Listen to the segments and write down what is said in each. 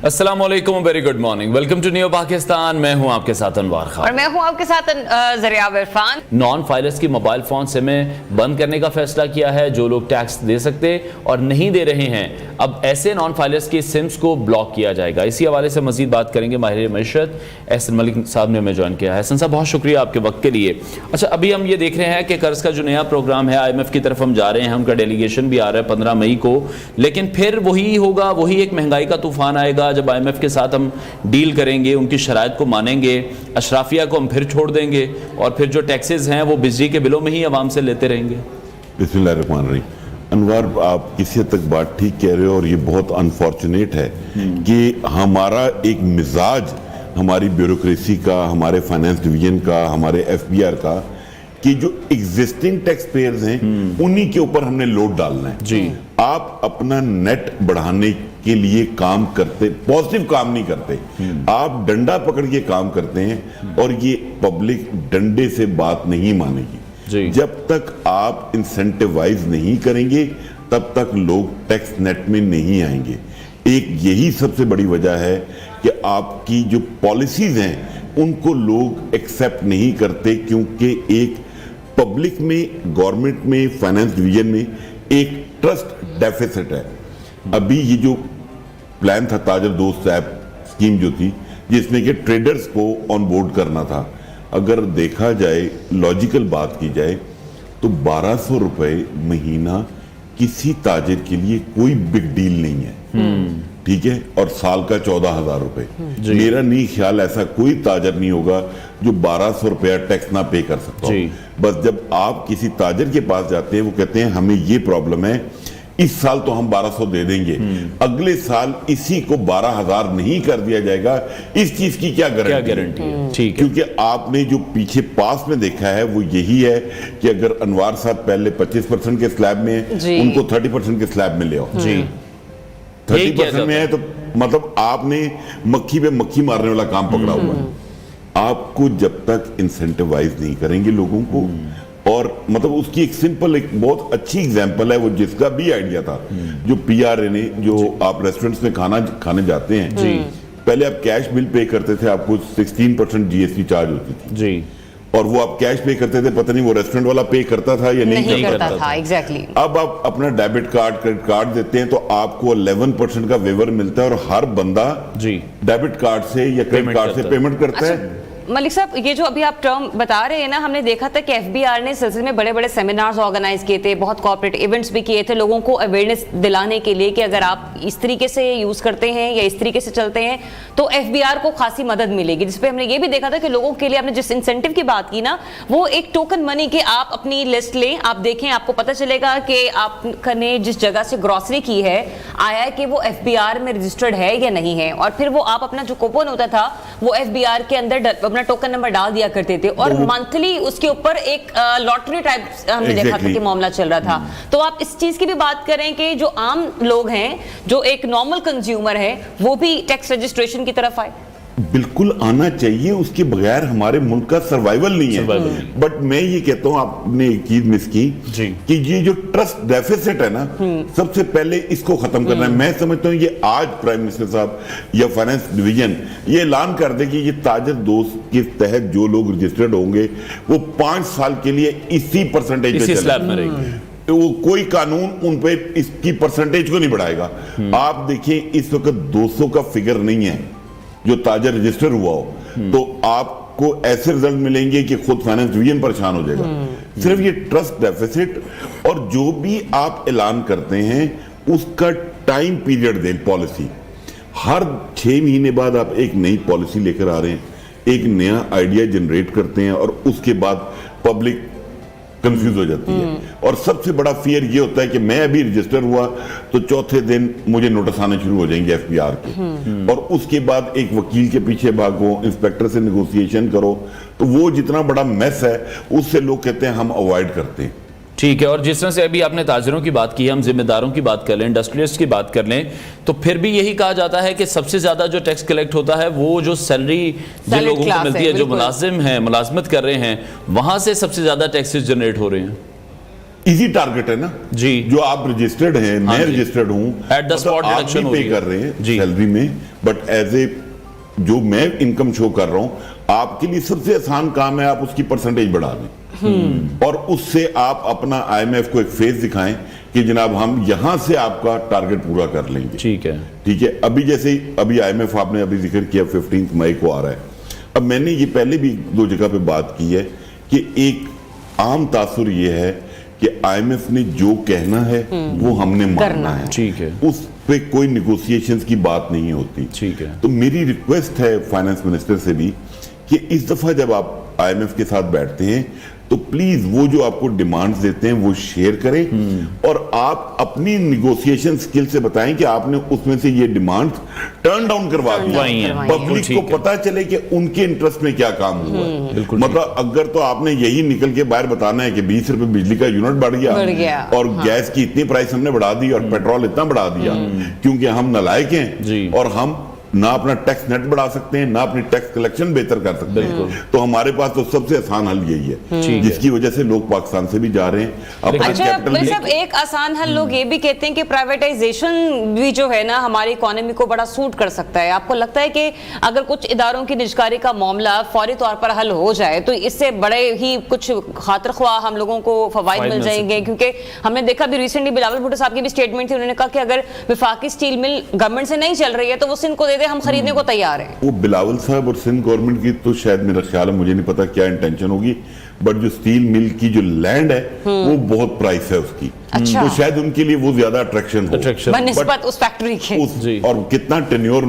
अस्सलाम वालेकुम, very good morning, welcome to new Pakistan. मैं हूं आपके साथ अनवार खान और मैं हूं आपके साथ ज़रियाब इरफान। नॉन फाइलर्स की मोबाइल फ़ोन सिमें बंद करने का फैसला किया है। जो लोग टैक्स दे सकते और नहीं दे रहे हैं, अब ऐसे नॉन फाइलर्स की सिम्स को ब्लॉक किया जाएगा। इसी हवाले से मजीद बात करेंगे। माहिर मैशत एहसन मलिक साहब ने हमें ज्वाइन किया है। एहसन साहब, बहुत शुक्रिया आपके वक्त के लिए। अच्छा, अभी हम ये देख रहे हैं कि कर्ज का जो नया प्रोग्राम है, IMF की तरफ हम जा रहे हैं, उनका डेलीगेशन भी आ रहा है 15 मई को, लेकिन फिर वही होगा, वही एक महंगाई का तूफान आएगा। जब IMF के साथ हम डील करेंगे, उनकी शराइत को मानेंगे, अशराफिया को हम फिर छोड़ देंगे और फिर जो टैक्सेस हैं वो बिजली के बिलों में ही आवाम से लेते रहेंगे। बिस्मिल्लाहिर्रहमानिर्रहीम। अनवार, आप किसी हद तक बात ठीक कह रहे हो और ये बहुत अनफॉर्चुनेट है कि हमारा एक मिजाज, हमारी ब्यूरोक्रेसी का, हमारे फाइनेंस डिवीजन का, हमारे FBR का, कि जो एग्जिस्टिंग टैक्स पेयर्स हैं उन्हीं के ऊपर हमने लोड डालना है जी। आप अपना नेट बढ़ाने के लिए काम करते, पॉजिटिव काम नहीं करते, आप डंडा पकड़ के काम करते हैं और ये पब्लिक डंडे से बात नहीं मानेगी जी। जब तक आप इंसेंटिवाइज नहीं करेंगे तब तक लोग टैक्स नेट में नहीं आएंगे। एक यही सबसे बड़ी वजह है कि आपकी जो पॉलिसीज हैं उनको लोग एक्सेप्ट नहीं करते, क्योंकि एक पब्लिक में, गवर्नमेंट में, फाइनेंस डिवीजन में एक ट्रस्ट डेफिसिट है। अभी ये जो प्लान था ताजर दोस्त ऐप स्कीम जो थी, जिसमें कि ट्रेडर्स को ऑन बोर्ड करना था, अगर देखा जाए, लॉजिकल बात की जाए तो 1200 रुपए महीना किसी ताजिर के लिए कोई बिग डील नहीं है, ठीक है, और साल का 14,000 रुपए। मेरा नहीं ख्याल ऐसा कोई ताजर नहीं होगा जो 1200 रुपया टैक्स ना पे कर सकता हो। बस जब आप किसी ताजर के पास जाते हैं, वो कहते हैं हमें ये प्रॉब्लम है, इस साल तो हम 1200 दे देंगे, अगले साल इसी को 12,000 नहीं कर दिया जाएगा, इस चीज की क्या गारंटी है? ठीक है, क्योंकि आपने जो पीछे पास में देखा है वो यही है कि अगर अनवार साहब पहले 25% के स्लैब में है, उनको 30% के स्लैब में ले आओ जी। 30% में है तो मतलब आपने मक्खी पे मक्खी मारने वाला काम पकड़ा हुआ है। आपको जब तक इंसेंटिवाइज नहीं करेंगे लोगों को, और मतलब उसकी एक सिंपल, एक बहुत अच्छी एग्जांपल है, वो जिसका भी आइडिया था, जो PRA ने, जो आप रेस्टोरेंट्स में खाना खाने जाते हैं जी, पहले आप कैश बिल पे करते थे, आपको 16% GST चार्ज होती थी जी, और वो आप कैश पे करते थे, पता नहीं वो रेस्टोरेंट वाला पे करता था या नहीं करता था। एग्जैक्टली। अब आप अपना डेबिट कार्ड, क्रेडिट कार्ड देते हैं तो आपको 11% का वेवर मिलता है, और हर बंदा जी डेबिट कार्ड से या क्रेडिट कार्ड से पेमेंट करता है। मलिक साहब, ये जो अभी आप टर्म बता रहे हैं ना, हमने देखा था कि FBR ने सिलसिले में बड़े बड़े सेमिनार्स ऑर्गेनाइज किए थे, बहुत कॉर्पोरेट इवेंट्स भी किए थे लोगों को अवेयरनेस दिलाने के लिए कि अगर आप इस तरीके से यूज करते हैं या इस तरीके से चलते हैं तो FBR को खासी मदद मिलेगी। जिसपे हमने ये भी देखा था कि लोगों के लिए आपने जिस इंसेंटिव की बात की ना, वो एक टोकन मनी के आप अपनी लिस्ट लें, आप देखें, आपको पता चलेगा कि आपने जिस जगह से ग्रॉसरी की है आया कि वो FBR में रजिस्टर्ड है या नहीं है, और फिर वो आप अपना जो कूपन होता था वो FBR के अंदर अपना टोकन नंबर डाल दिया करते थे, और मंथली उसके ऊपर एक लॉटरी टाइप हमने देखा था कि मामला चल रहा था। तो आप इस चीज की भी बात करें कि जो आम लोग हैं, जो एक नॉर्मल कंज्यूमर है, वो भी टैक्स रजिस्ट्रेशन की तरफ आए। बिल्कुल आना चाहिए, उसके बगैर हमारे मुल्क का सर्वाइवल नहीं है। बट मैं ये कहता हूँ, आपने एक चीज मिस की कि ये जो ट्रस्ट डेफिसिट है ना, सबसे पहले इसको खत्म करना है। मैं समझता हूँ ये आज प्राइम मिनिस्टर साहब या फाइनेंस डिवीजन ये ऐलान कर दे कि ये ताजर दोस्त के तहत जो लोग रजिस्टर्ड होंगे वो 5 साल के लिए इसी परसेंटेज पे चलेंगे, तो वो कोई कानून उन पे इसकी परसेंटेज को नहीं बढ़ाएगा। आप देखिए, इस वक्त 200 का फिगर नहीं है जो ताजर रजिस्टर हुआ हो, तो आपको ऐसे रिजल्ट मिलेंगे कि खुद फाइनेंस डिवीजन परेशान हो जाएगा। सिर्फ ये ट्रस्ट डेफिसिट, और जो भी आप ऐलान करते हैं उसका टाइम पीरियड दें। पॉलिसी हर 6 महीने बाद आप एक नई पॉलिसी लेकर आ रहे हैं, एक नया आइडिया जनरेट करते हैं, और उसके बाद पब्लिक कंफ्यूज हो जाती है। और सबसे बड़ा फियर ये होता है कि मैं अभी रजिस्टर हुआ तो चौथे दिन मुझे नोटिस आने शुरू हो जाएंगे FBR के, और उसके बाद एक वकील के पीछे भागो, इंस्पेक्टर से नेगोशिएशन करो, तो वो जितना बड़ा मेस है उससे लोग कहते हैं हम अवॉइड करते हैं। ठीक है, और जिस तरह से अभी आपने ताजरों की बात की है, हम जिम्मेदारों की बात कर लें, इंडस्ट्रियलिस्ट की बात कर लें, तो फिर भी यही कहा जाता है कि सबसे ज्यादा जो टैक्स कलेक्ट होता है वो जो सैलरी जिन लोगों को मिलती है, जो मुलाजिम हैं, मुलाजमत कर रहे हैं, वहां से सबसे ज्यादा टैक्सेस जनरेट हो रहे हैं। इजी टारगेट है ना जी, जो आप रजिस्टर्ड हैं, मैं रजिस्टर्ड हूं, At the spot आप deduction भी हो पे रही है कर रहे हैं जी। सैलरी में, बट एज ए जो मैं इनकम शो कर रहा हूं, आपके लिए सबसे आसान काम है आप उसकी परसेंटेज बढ़ा दें और उससे आप अपना आईएमएफ को एक फेस दिखाएं कि जनाब हम यहां से आपका टारगेट पूरा कर लेंगे। ठीक है, ठीक है। अभी जैसे अभी आईएमएफ आपने अभी जिक्र किया 15 मई को आ रहा है। अब मैंने ये पहले भी 2 जगह पे बात की है कि एक आम तासुर ये है कि आईएमएफ ने जो कहना है वो हमने मानना है, ठीक है, उस पे कोई निगोशिएशंस की बात नहीं होती। ठीक है। तो मेरी रिक्वेस्ट है फाइनेंस मिनिस्टर से भी कि इस दफा जब आप आईएमएफ के साथ बैठते हैं तो प्लीज वो जो आपको डिमांड्स देते हैं वो शेयर करें और आप अपनी निगोशिएशन स्किल से बताएं कि आपने उसमें से ये डिमांड्स टर्न डाउन करवा दी, पब्लिक को पता चले कि उनके इंटरेस्ट में क्या काम हुआ है। मतलब अगर तो आपने यही निकल के बाहर बताना है कि 20 रुपए बिजली का यूनिट बढ़ गया और गैस की इतनी प्राइस हमने बढ़ा दी और पेट्रोल इतना बढ़ा दिया क्योंकि हम नालायक हैं और हम ना अपना टैक्स नेट बढ़ा सकते हैं ना अपनी टैक्स कलेक्शन बेहतर कर सकते हैं, तो हमारे पास तो सबसे आसान हल यही है जिसकी वजह से लोग पाकिस्तान से भी जा रहे हैं। अच्छा भाई साहब, एक आसान हल लोग ये भी कहते हैं कि प्राइवेटाइजेशन भी जो है ना हमारी इकोनॉमी को बड़ा सूट कर सकता है। आपको लगता है कि अगर कुछ इदारों की निजकारी का मामला फौरी तौर पर हल हो जाए तो इससे बड़े ही कुछ खातिर ख्वाह हम लोगों को फवाइद मिल जाएंगे? क्योंकि हमने देखा भी रिसेंटली बिलावल भुट्टो साहब की भी स्टेटमेंट थी, उन्होंने कहा कि अगर वफाकी स्टील मिल गवर्नमेंट से नहीं चल रही है तो वो सिंध को दे दे, हम खरीदने को तैयार हैं। वो बिलावल साहब और सिंध गवर्नमेंट की तो शायद मेरा ख्याल है, मुझे नहीं पता क्या इंटेंशन होगी, बट जो स्टील मिल की जो लैंड है वो बहुत प्राइस है उसकी। अच्छा। तो शायद उनके लिए वो ज्यादा अट्रैक्शन हो बनिस्बत उस फैक्ट्री के और कितना टेन्योर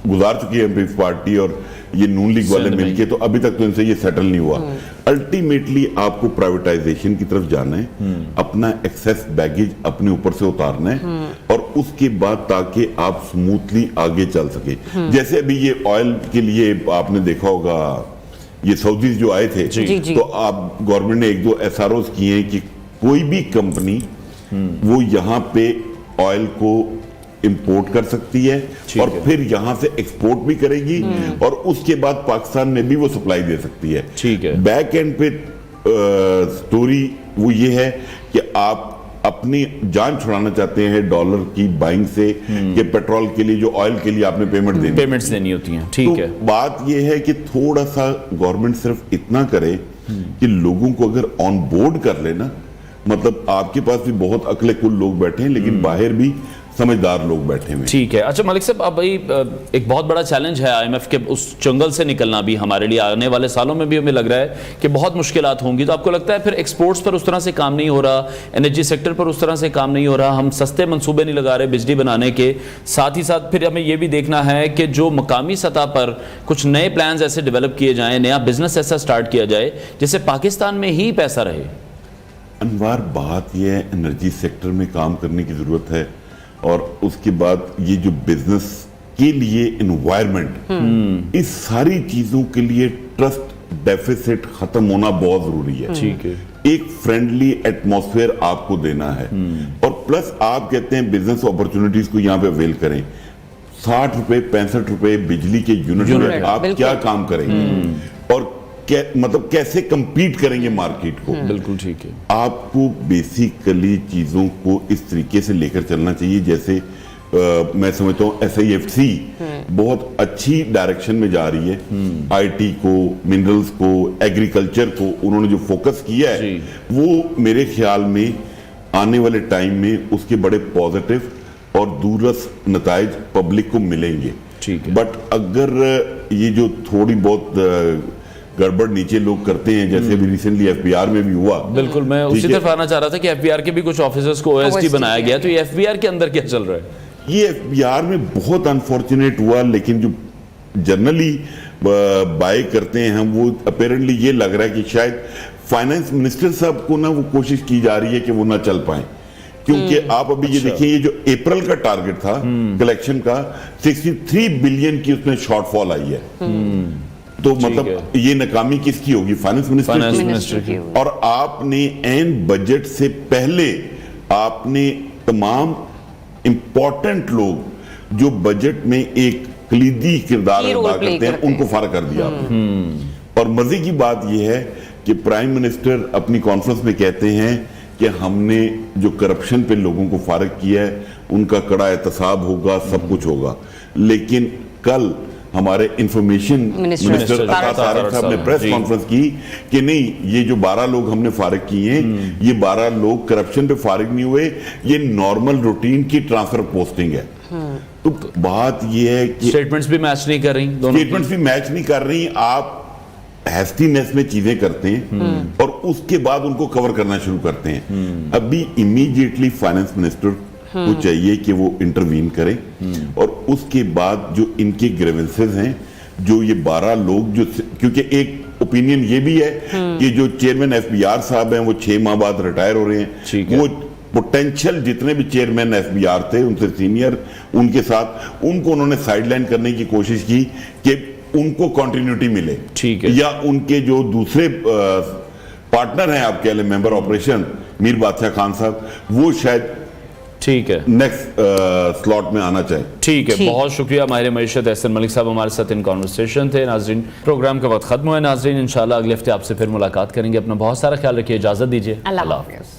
गुजार चुकी है पीपल्स पार्टी और ये नून लीग वाले मिलके, तो अभी तक तो इनसे ये सेटल नहीं हुआ। अल्टीमेटली आपको प्राइवेटाइजेशन की तरफ जाना है, अपना एक्सेस बैगेज अपने ऊपर से उतारना है और उसके बाद ताकि आप स्मूथली आगे चल सके। जैसे अभी ये ऑयल के लिए आपने देखा होगा ये सऊदीज जो आए थे, तो आप गवर्नमेंट ने 1-2 SROs किए हैं कि कोई भी कंपनी वो यहाँ पे ऑयल को इंपोर्ट कर सकती है और फिर यहां से एक्सपोर्ट भी करेगी और उसके बाद पाकिस्तान में भी वो सप्लाई दे सकती है। ठीक है। बैक एंड पे स्टोरी वो ये है कि आप अपनी जान छुड़ाना चाहते हैं डॉलर की बाइंग से कि पेट्रोल के लिए जो ऑयल के लिए आपने पेमेंट्स देनी होती हैं। ठीक है। बात ये है कि थोड़ा सा गवर्नमेंट सिर्फ इतना करे कि लोगों को अगर ऑन बोर्ड कर लेना, मतलब आपके पास भी बहुत अकले कुल लोग बैठे हैं लेकिन बाहर भी समझदार लोग बैठे हुए। ठीक है। अच्छा मलिक साहब, अब भाई एक बहुत बड़ा चैलेंज है आईएमएफ के उस जंगल से निकलना भी हमारे लिए, आने वाले सालों में भी हमें लग रहा है कि बहुत मुश्किलात होंगी। तो आपको लगता है फिर एक्सपोर्ट्स पर उस तरह से काम नहीं हो रहा, एनर्जी सेक्टर पर उस तरह से काम नहीं हो रहा, हम सस्ते मंसूबे नहीं लगा रहे बिजली बनाने के, साथ ही साथ फिर हमें ये भी देखना है कि जो मकामी सतह पर कुछ नए प्लान्स ऐसे डेवलप किए जाएं, नया बिजनेस ऐसा स्टार्ट किया जाए जिससे पाकिस्तान में ही पैसा रहे। अनवार बात यह है एनर्जी सेक्टर में काम करने की जरूरत है और उसके बाद ये जो बिजनेस के लिए एनवायरनमेंट, इस सारी चीजों के लिए ट्रस्ट डेफिसिट खत्म होना बहुत जरूरी है। ठीक है। एक फ्रेंडली एटमॉस्फेयर आपको देना है और प्लस आप कहते हैं बिजनेस अपॉर्चुनिटीज को यहाँ पे अवेल करें। 60 रुपए 65 रुपए बिजली के यूनिट में आप क्या काम करेंगे और मतलब कैसे कंपीट करेंगे मार्केट को। बिल्कुल ठीक है। आपको बेसिकली चीजों को इस तरीके से लेकर चलना चाहिए जैसे मैं समझता हूँ SIFC बहुत अच्छी डायरेक्शन में जा रही है। IT को, मिनरल्स को, एग्रीकल्चर को उन्होंने जो फोकस किया है वो मेरे ख्याल में आने वाले टाइम में उसके बड़े पॉजिटिव और दूरस नताइज पब्लिक को मिलेंगे। ठीक है। बट अगर ये जो थोड़ी बहुत गड़बड़ नीचे लोग करते हैं, जैसे अभी रिसेंटली FBR में भी हुआ। बिल्कुल, मैं उसी तरफ आना चाह रहा था कि FBR के भी कुछ ऑफिसर्स को OSD बनाया गया, तो ये FBR के अंदर क्या चल रहा है? ये FBR में बहुत अनफॉर्चुनेट हुआ, लेकिन जो जनरली बाय करते हैं हम, वो अपेरेंटली ये लग रहा है कि शायद फाइनेंस मिनिस्टर साहब को ना वो कोशिश की जा रही है कि वो ना चल पाए, क्योंकि आप अभी ये देखिए ये जो अप्रैल का टारगेट था कलेक्शन का 63 बिलियन की उसमें शॉर्टफॉल आई है। तो मतलब ये नाकामी किसकी होगी? फाइनेंस मिनिस्टर की। और आपने एन बजट से पहले आपने तमाम इंपॉर्टेंट लोग जो बजट में एक कलीदी किरदार अदा करते हैं उनको फारग कर दिया आपने। और मजे की बात यह है कि प्राइम मिनिस्टर अपनी कॉन्फ्रेंस में कहते हैं کہ ہم نے جو کرپشن پہ لوگوں کو فارغ کیا ہے ان کا کڑا احتساب ہوگا, سب کچھ ہوگا. لیکن کل ہمارے انفارمیشن منسٹر عطا طارق صاحب نے پریس کانفرنس کی کہ نہیں, یہ جو 12 لوگ ہم نے فارغ کیے ہیں, یہ 12 لوگ کرپشن پہ فارغ نہیں ہوئے, یہ نارمل روٹین کی ٹرانسفر پوسٹنگ ہے. تو بات یہ ہے کہ اسٹیٹمنٹس بھی میچ نہیں کر رہی, اسٹیٹمنٹس بھی میچ نہیں کر رہی. آپ ہیسٹینس میں چیزیں کرتے ہیں اور اس کے بعد ان کو کور کرنا شروع کرتے ہیں. ابھی امیڈیٹلی فائنانس منسٹر کو چاہیے کہ وہ انٹروین کرے, اور اس کے بعد جو ان کے گریونسز ہیں, جو یہ 12 لوگ, جو کیونکہ ایک اوپینین یہ بھی ہے کہ جو چیئرمین ایف بی آر صاحب ہیں وہ 6 ماہ بعد ریٹائر ہو رہے ہیں, وہ پوٹینشل جتنے بھی چیئرمین ایف بی آر تھے ان سے سینئر, ان کے ساتھ ان کو انہوں نے سائیڈ لائن کرنے کی کوشش کی کہ ان کو کنٹینیوٹی ملے, یا ان کے جو دوسرے پارٹنر ہیں آپ کہہ لیں ممبر آپریشن میر بادشاہ خان صاحب, وہ شاید ٹھیک ہے نیکسٹ سلاٹ میں آنا چاہے. ٹھیک ہے, بہت شکریہ ماہر معیشت احسن ملک صاحب ہمارے ساتھ ان کانورسیشن تھے. ناظرین پروگرام کا وقت ختم ہوا ہے. ناظرین انشاءاللہ اگلے ہفتے آپ سے پھر ملاقات کریں گے. اپنا بہت سارا خیال رکھیے, اجازت دیجیے, اللہ حافظ.